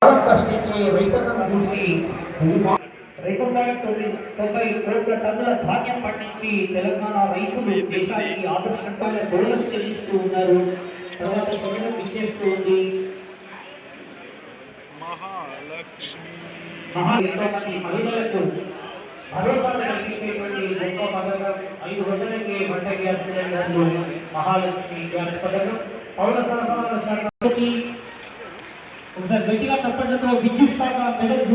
కష్టించి రైతులను చూసి 290 కోట్ల టన్నుల ధాన్యం పండించి తెలంగాణ రైతులు దేశానికి ఆదర్శంగా బోనస్ చెల్లిస్తూ ఉన్నారు. తర్వాత ఇచ్చేస్తూ ఉంది మహిళలకు భరోసా కల్పించేటువంటి గొప్ప పథకం 5 రోజులకి వంట గ్యాస్ సిలిండర్లు మహాలక్ష్మి గ్యాస్ పథకం. పౌర సరఫరాల శాఖ ఒకసారి గట్టిగా చప్పట్లతో విద్యుత్ శాఖ మెదక్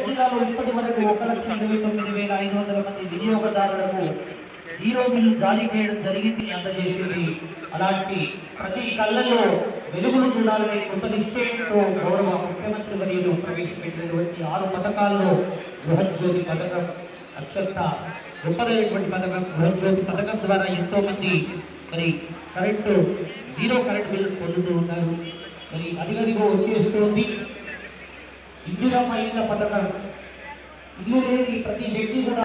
జిల్లాలో ఇప్పటి వరకు 1,29,500 మంది వినియోగదారులకు జీరో బిల్లు జారీ చేయడం జరిగింది, అందజేసింది. అలాంటి ప్రతి కళ్ళల్లో వెలుగులు చూడాలనే కృత నిశ్చయంతో గౌరవ ముఖ్యమంత్రి వర్యులు ప్రవేశపెట్టినటువంటి 6 పథకాల్లో బృహజ్యోతి పథకం అత్యంత గొప్పదైనటువంటి పథకం. బృహజ్యోతి పథకం ద్వారా ఎంతో మంది మరి జీరో కరెంట్ బిల్లు పొందుతూ ఉన్నారు. మరి అదిగదిగో వచ్చేస్తుంది ఇందిరమ్మ ఇళ్ల పథకం. ఇల్లు లేని ప్రతి వ్యక్తి కూడా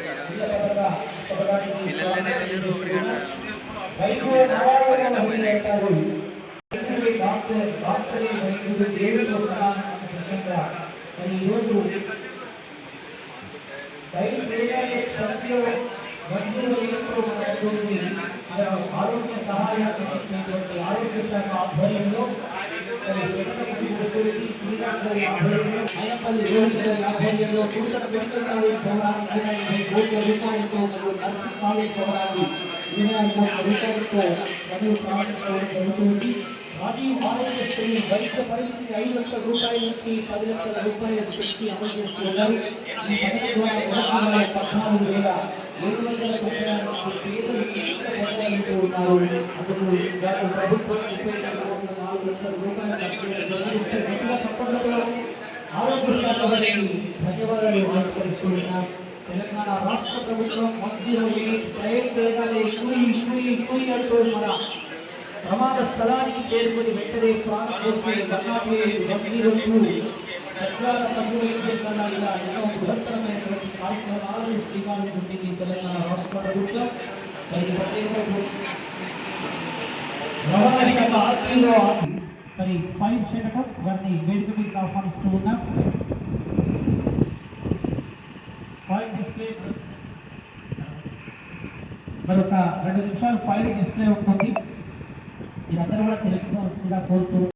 ఆరోగ్య సహాయాన్ని ఆరోగ్య శాఖ ఆధ్వర్యంలో రాజీవ్ ఆరోగ్యశ్రీ వైద్య పరిస్థితి 5 లక్షల రూపాయల నుంచి 10 లక్షల రూపాయలకు పెంచి అమలు చేస్తున్నారు. ఈ పథకం ద్వారా 14,730 పేదలు ఉన్నారు. అందుకు ప్రభుత్వం 4 లక్షల రూపాయల ఆరోగ్య శాఖ ధన్యవాదాలు ఆవిష్కరిస్తున్నాం. తెలంగాణ రాష్ట్ర ప్రభుత్వం 108 అంటూ మన ప్రమాద స్థలానికి చేరుకుని వెంటనే ప్రాణపోయి సచివాల సభ్యులు ఏం చేస్తున్నా ఇలా ఎన్నో బృహత్తరమైనటువంటి కార్యక్రమాలు శ్రీకారం చుట్టింది తెలంగాణ రాష్ట్ర ప్రభుత్వం. దానికి ప్రత్యేక రవాణా శాఖ ఆర్టీఓ మరి ఫైవ్ శకటం వారిని వేదిక మీద ఆహ్వానిస్తూ ఉన్నాం. ఫైవ్ డిస్ప్లే మరొక 2 నిమిషాలు ఫైవ్ డిస్ప్లే ఉంటుంది. మీరందరూ కూడా తెలుసుకోవాల్సిందిగా కోరుతూ